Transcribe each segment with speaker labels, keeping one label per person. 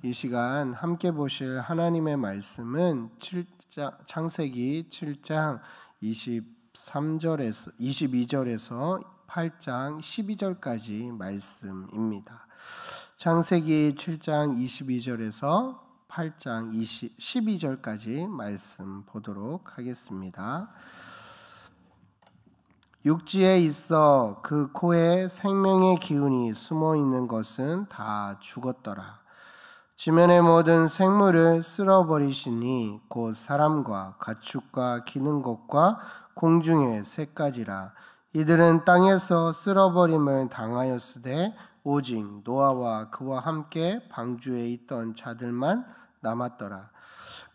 Speaker 1: 이 시간 함께 보실 하나님의 말씀은 창세기 7장 22절에서 8장 12절까지 말씀입니다. 창세기 7장 22절에서 8장 12절까지 말씀 보도록 하겠습니다. 육지에 있어 그 코에 생명의 기운이 숨어 있는 것은 다 죽었더라. 지면의 모든 생물을 쓸어버리시니 곧 사람과 가축과 기는 것과 공중의 새까지라. 이들은 땅에서 쓸어버림을 당하였으되 오직 노아와 그와 함께 방주에 있던 자들만 남았더라.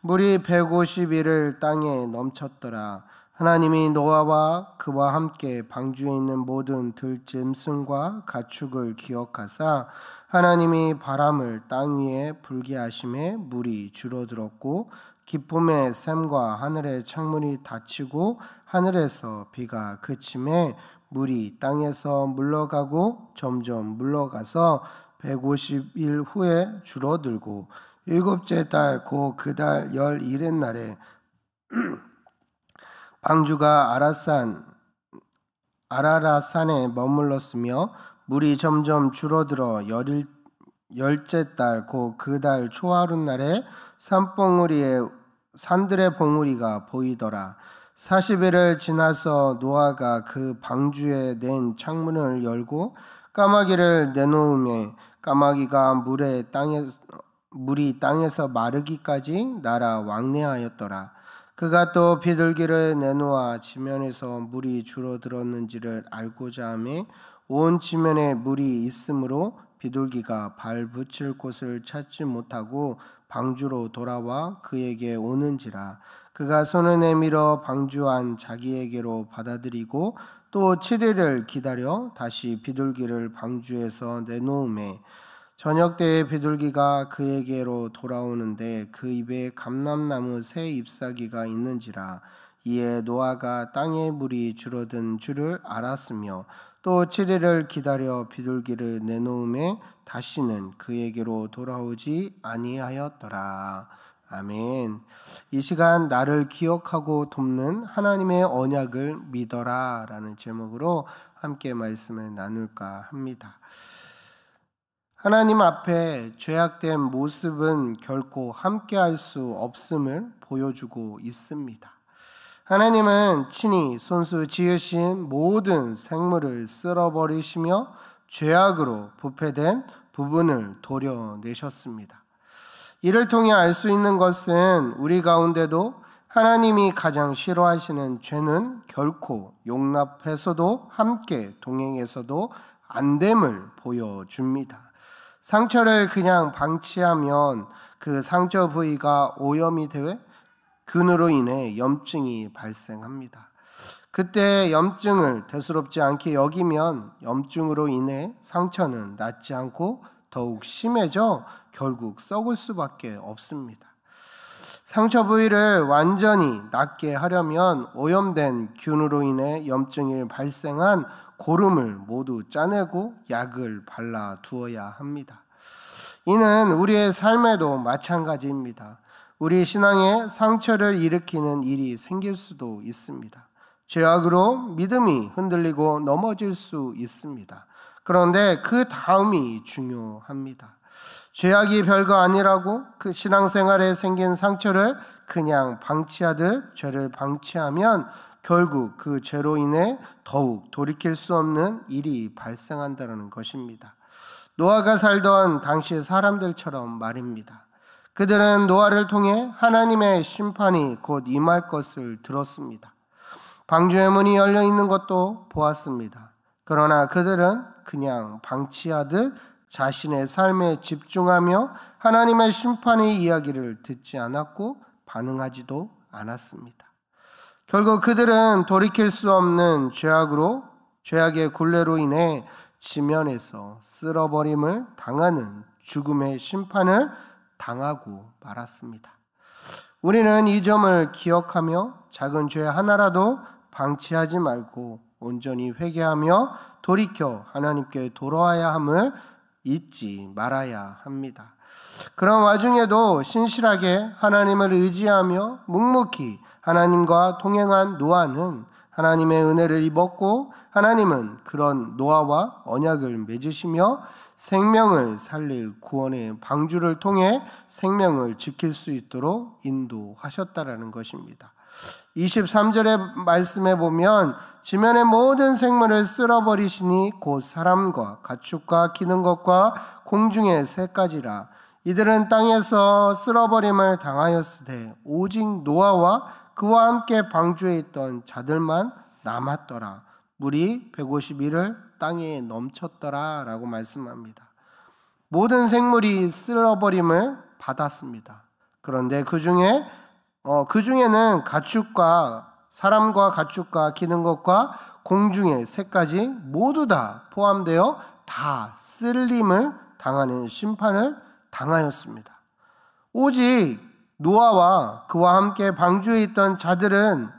Speaker 1: 물이 150일을 땅에 넘쳤더라. 하나님이 노아와 그와 함께 방주에 있는 모든 들짐승과 가축을 기억하사 하나님이 바람을 땅 위에 불게 하심에 물이 줄어들었고 기쁨의 샘과 하늘의 창문이 닫히고 하늘에서 비가 그침에 물이 땅에서 물러가고 점점 물러가서 150일 후에 줄어들고 일곱째 달 곧 그 달 11일날에 방주가 아라랏산에 머물렀으며 물이 점점 줄어들어 열째 달 곧 그 달 초하룻날에 산들의 봉우리가 보이더라. 40일을 지나서 노아가 그 방주에 낸 창문을 열고 까마귀를 내놓음에 까마귀가 물이 땅에서 마르기까지 날아 왕래하였더라. 그가 또 비둘기를 내놓아 지면에서 물이 줄어들었는지를 알고자 하매 온 지면에 물이 있으므로 비둘기가 발 붙일 곳을 찾지 못하고 방주로 돌아와 그에게 오는지라. 그가 손을 내밀어 방주 안 자기에게로 받아들이고 또 7일을 기다려 다시 비둘기를 방주에서 내놓음에 저녁 때에 비둘기가 그에게로 돌아오는데 그 입에 감람나무 새 잎사귀가 있는지라. 이에 노아가 땅에 물이 줄어든 줄을 알았으며 또 7일을 기다려 비둘기를 내놓음에 다시는 그에게로 돌아오지 아니하였더라. 아멘. 이 시간 나를 기억하고 돕는 하나님의 언약을 믿어라 라는 제목으로 함께 말씀을 나눌까 합니다. 하나님 앞에 죄악된 모습은 결코 함께할 수 없음을 보여주고 있습니다. 하나님은 친히 손수 지으신 모든 생물을 쓸어버리시며 죄악으로 부패된 부분을 도려내셨습니다. 이를 통해 알 수 있는 것은 우리 가운데도 하나님이 가장 싫어하시는 죄는 결코 용납해서도 함께 동행해서도 안 됨을 보여줍니다. 상처를 그냥 방치하면 그 상처 부위가 오염이 되어 균으로 인해 염증이 발생합니다. 그때 염증을 대수롭지 않게 여기면 염증으로 인해 상처는 낫지 않고 더욱 심해져 결국 썩을 수밖에 없습니다. 상처 부위를 완전히 낫게 하려면 오염된 균으로 인해 염증이 발생한 고름을 모두 짜내고 약을 발라 두어야 합니다. 이는 우리의 삶에도 마찬가지입니다. 우리 신앙에 상처를 일으키는 일이 생길 수도 있습니다. 죄악으로 믿음이 흔들리고 넘어질 수 있습니다. 그런데 그 다음이 중요합니다. 죄악이 별거 아니라고 그 신앙생활에 생긴 상처를 그냥 방치하듯 죄를 방치하면 결국 그 죄로 인해 더욱 돌이킬 수 없는 일이 발생한다는 것입니다. 노아가 살던 당시 사람들처럼 말입니다. 그들은 노아를 통해 하나님의 심판이 곧 임할 것을 들었습니다. 방주의 문이 열려 있는 것도 보았습니다. 그러나 그들은 그냥 방치하듯 자신의 삶에 집중하며 하나님의 심판의 이야기를 듣지 않았고 반응하지도 않았습니다. 결국 그들은 돌이킬 수 없는 죄악의 굴레로 인해 지면에서 쓸어버림을 당하는 죽음의 심판을 당하고 말았습니다. 우리는 이 점을 기억하며 작은 죄 하나라도 방치하지 말고 온전히 회개하며 돌이켜 하나님께 돌아와야 함을 잊지 말아야 합니다. 그런 와중에도 신실하게 하나님을 의지하며 묵묵히 하나님과 동행한 노아는 하나님의 은혜를 입었고, 하나님은 그런 노아와 언약을 맺으시며 생명을 살릴 구원의 방주를 통해 생명을 지킬 수 있도록 인도하셨다라는 것입니다. 23절의 말씀에 보면 지면의 모든 생물을 쓸어버리시니 곧 사람과 가축과 기는 것과 공중의 새까지라. 이들은 땅에서 쓸어버림을 당하였으되 오직 노아와 그와 함께 방주에 있던 자들만 남았더라. 물이 150일을 땅에 넘쳤더라 라고 말씀합니다. 모든 생물이 쓸어버림을 받았습니다. 그런데 그중에는 가축과 사람과 가축과 기는 것과 공중의 새까지 모두 다 포함되어 다 쓸림을 당하는 심판을 당하였습니다. 오직 노아와 그와 함께 방주에 있던 자들은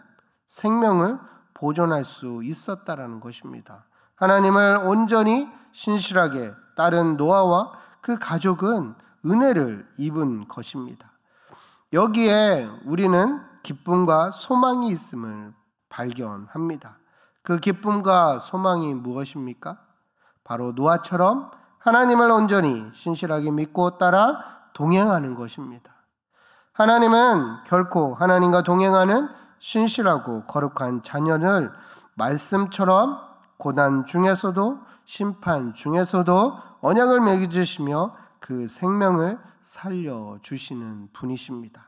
Speaker 1: 생명을 보존할 수 있었다라는 것입니다. 하나님을 온전히 신실하게 따른 노아와 그 가족은 은혜를 입은 것입니다. 여기에 우리는 기쁨과 소망이 있음을 발견합니다. 그 기쁨과 소망이 무엇입니까? 바로 노아처럼 하나님을 온전히 신실하게 믿고 따라 동행하는 것입니다. 하나님은 결코 하나님과 동행하는 신실하고 거룩한 자녀를 말씀처럼 고난 중에서도 심판 중에서도 언약을 맺으시며 그 생명을 살려주시는 분이십니다.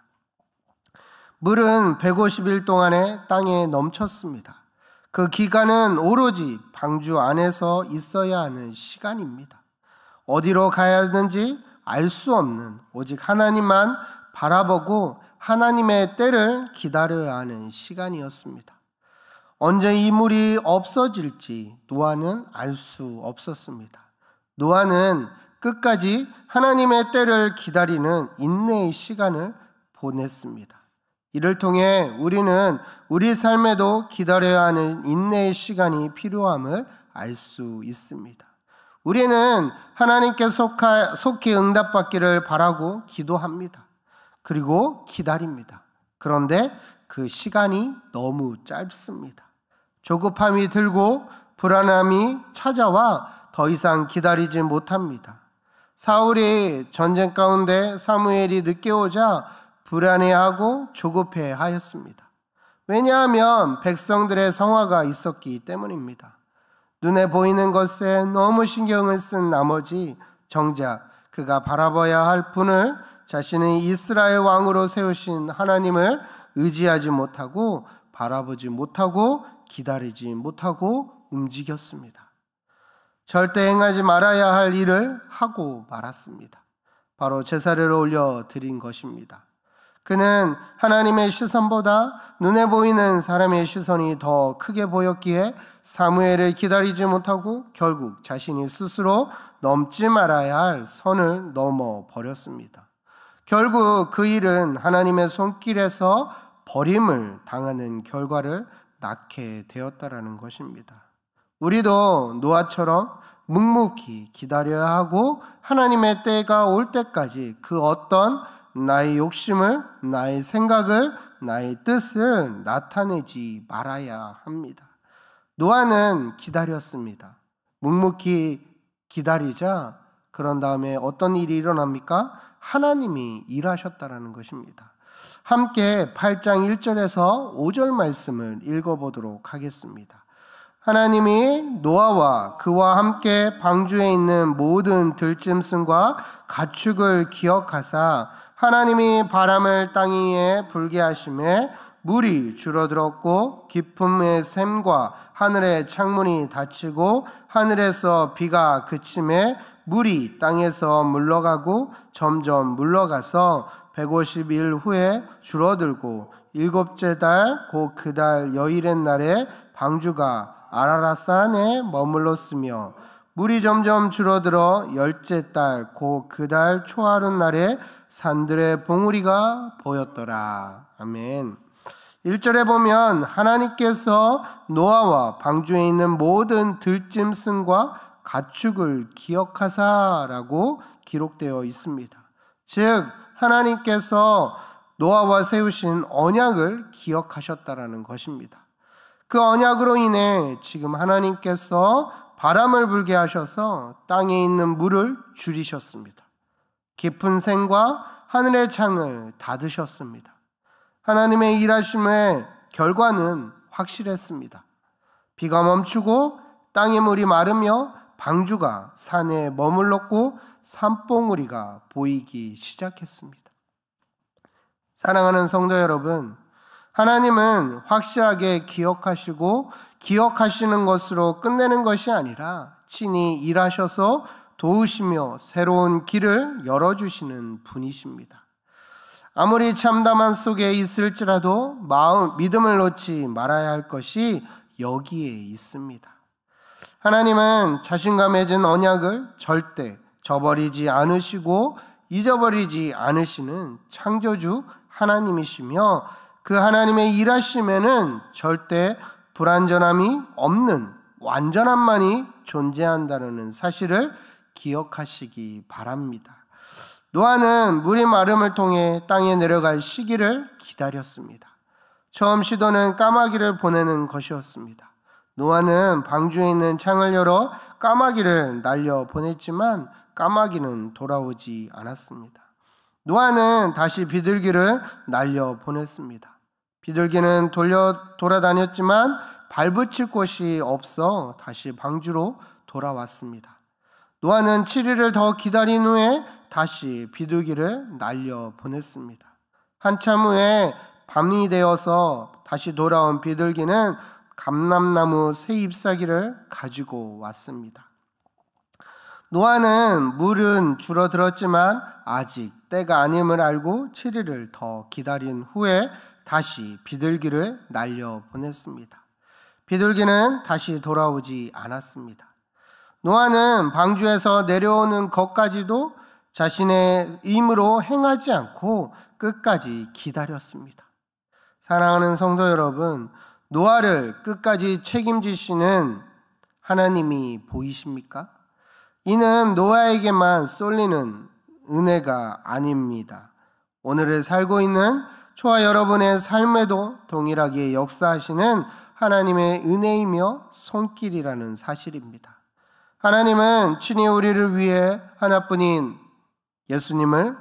Speaker 1: 물은 150일 동안에 땅에 넘쳤습니다. 그 기간은 오로지 방주 안에서 있어야 하는 시간입니다. 어디로 가야 하는지 알 수 없는, 오직 하나님만 바라보고 하나님의 때를 기다려야 하는 시간이었습니다. 언제 이 물이 없어질지 노아는 알 수 없었습니다. 노아는 끝까지 하나님의 때를 기다리는 인내의 시간을 보냈습니다. 이를 통해 우리는 우리 삶에도 기다려야 하는 인내의 시간이 필요함을 알 수 있습니다. 우리는 하나님께 속히 응답받기를 바라고 기도합니다. 그리고 기다립니다. 그런데 그 시간이 너무 짧습니다. 조급함이 들고 불안함이 찾아와 더 이상 기다리지 못합니다. 사울이 전쟁 가운데 사무엘이 늦게 오자 불안해하고 조급해하였습니다. 왜냐하면 백성들의 성화가 있었기 때문입니다. 눈에 보이는 것에 너무 신경을 쓴 나머지 정작 그가 바라봐야 할 분을, 자신의 이스라엘 왕으로 세우신 하나님을 의지하지 못하고 바라보지 못하고 기다리지 못하고 움직였습니다. 절대 행하지 말아야 할 일을 하고 말았습니다. 바로 제사를 올려드린 것입니다. 그는 하나님의 시선보다 눈에 보이는 사람의 시선이 더 크게 보였기에 사무엘을 기다리지 못하고 결국 자신이 스스로 넘지 말아야 할 선을 넘어 버렸습니다. 결국 그 일은 하나님의 손길에서 버림을 당하는 결과를 낳게 되었다라는 것입니다. 우리도 노아처럼 묵묵히 기다려야 하고 하나님의 때가 올 때까지 그 어떤 나의 욕심을, 나의 생각을, 나의 뜻을 나타내지 말아야 합니다. 노아는 기다렸습니다. 묵묵히 기다리자 그런 다음에 어떤 일이 일어납니까? 하나님이 일하셨다라는 것입니다. 함께 8장 1절에서 5절 말씀을 읽어보도록 하겠습니다. 하나님이 노아와 그와 함께 방주에 있는 모든 들짐승과 가축을 기억하사 하나님이 바람을 땅 위에 불게 하심에 물이 줄어들었고 깊음의 샘과 하늘의 창문이 닫히고 하늘에서 비가 그침에 물이 땅에서 물러가고 점점 물러가서 150일 후에 줄어들고 일곱째 달 곧 그 달 여일의 날에 방주가 아라랏산에 머물렀으며 물이 점점 줄어들어 열째 달 곧 그 달 초하룻 날에 산들의 봉우리가 보였더라. 아멘. 1절에 보면 하나님께서 노아와 방주에 있는 모든 들짐승과 가축을 기억하사라고 기록되어 있습니다. 즉 하나님께서 노아와 세우신 언약을 기억하셨다라는 것입니다. 그 언약으로 인해 지금 하나님께서 바람을 불게 하셔서 땅에 있는 물을 줄이셨습니다. 깊은 샘과 하늘의 창을 닫으셨습니다. 하나님의 일하심의 결과는 확실했습니다. 비가 멈추고 땅의 물이 마르며 방주가 산에 머물렀고 산봉우리가 보이기 시작했습니다. 사랑하는 성도 여러분, 하나님은 확실하게 기억하시고 기억하시는 것으로 끝내는 것이 아니라 친히 일하셔서 도우시며 새로운 길을 열어주시는 분이십니다. 아무리 참담한 속에 있을지라도 믿음을 놓지 말아야 할 것이 여기에 있습니다. 하나님은 자신과 맺은 언약을 절대 저버리지 않으시고 잊어버리지 않으시는 창조주 하나님이시며 그 하나님의 일하심에는 절대 불완전함이 없는 완전함만이 존재한다는 사실을 기억하시기 바랍니다. 노아는 물이 마름을 통해 땅에 내려갈 시기를 기다렸습니다. 처음 시도는 까마귀를 보내는 것이었습니다. 노아는 방주에 있는 창을 열어 까마귀를 날려 보냈지만 까마귀는 돌아오지 않았습니다. 노아는 다시 비둘기를 날려 보냈습니다. 비둘기는 돌아다녔지만 발붙일 곳이 없어 다시 방주로 돌아왔습니다. 노아는 7일을 더 기다린 후에 다시 비둘기를 날려 보냈습니다. 한참 후에 밤이 되어서 다시 돌아온 비둘기는 감람나무 새 잎사귀를 가지고 왔습니다. 노아는 물은 줄어들었지만 아직 때가 아님을 알고 7일을 더 기다린 후에 다시 비둘기를 날려 보냈습니다. 비둘기는 다시 돌아오지 않았습니다. 노아는 방주에서 내려오는 것까지도 자신의 힘으로 행하지 않고 끝까지 기다렸습니다. 사랑하는 성도 여러분, 노아를 끝까지 책임지시는 하나님이 보이십니까? 이는 노아에게만 쏠리는 은혜가 아닙니다. 오늘을 살고 있는 저와 여러분의 삶에도 동일하게 역사하시는 하나님의 은혜이며 손길이라는 사실입니다. 하나님은 친히 우리를 위해 하나뿐인 예수님을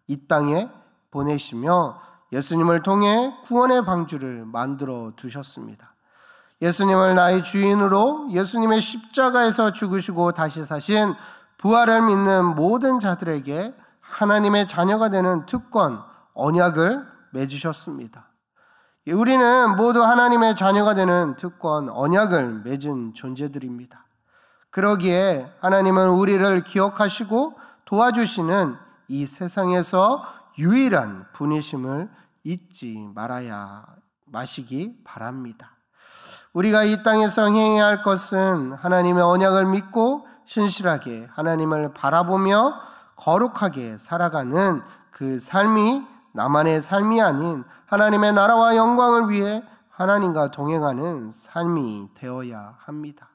Speaker 1: 이 땅에 보내시며 예수님을 통해 구원의 방주를 만들어 두셨습니다. 예수님을 나의 주인으로 예수님의 십자가에서 죽으시고 다시 사신 부활을 믿는 모든 자들에게 하나님의 자녀가 되는 특권, 언약을 맺으셨습니다. 우리는 모두 하나님의 자녀가 되는 특권, 언약을 맺은 존재들입니다. 그러기에 하나님은 우리를 기억하시고 도와주시는 이 세상에서 유일한 분이심을 잊지 마시기 바랍니다. 우리가 이 땅에서 행해야 할 것은 하나님의 언약을 믿고 신실하게 하나님을 바라보며 거룩하게 살아가는 그 삶이 나만의 삶이 아닌 하나님의 나라와 영광을 위해 하나님과 동행하는 삶이 되어야 합니다.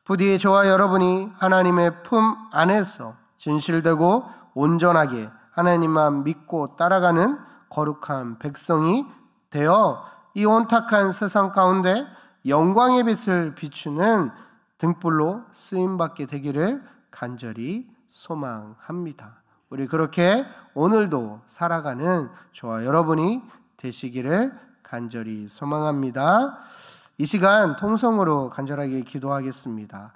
Speaker 1: 부디 저와 여러분이 하나님의 품 안에서 진실되고 온전하게 하나님만 믿고 따라가는 거룩한 백성이 되어 이 온탁한 세상 가운데 영광의 빛을 비추는 등불로 쓰임받게 되기를 간절히 소망합니다. 우리 그렇게 오늘도 살아가는 저와 여러분이 되시기를 간절히 소망합니다. 이 시간 통성으로 간절하게 기도하겠습니다.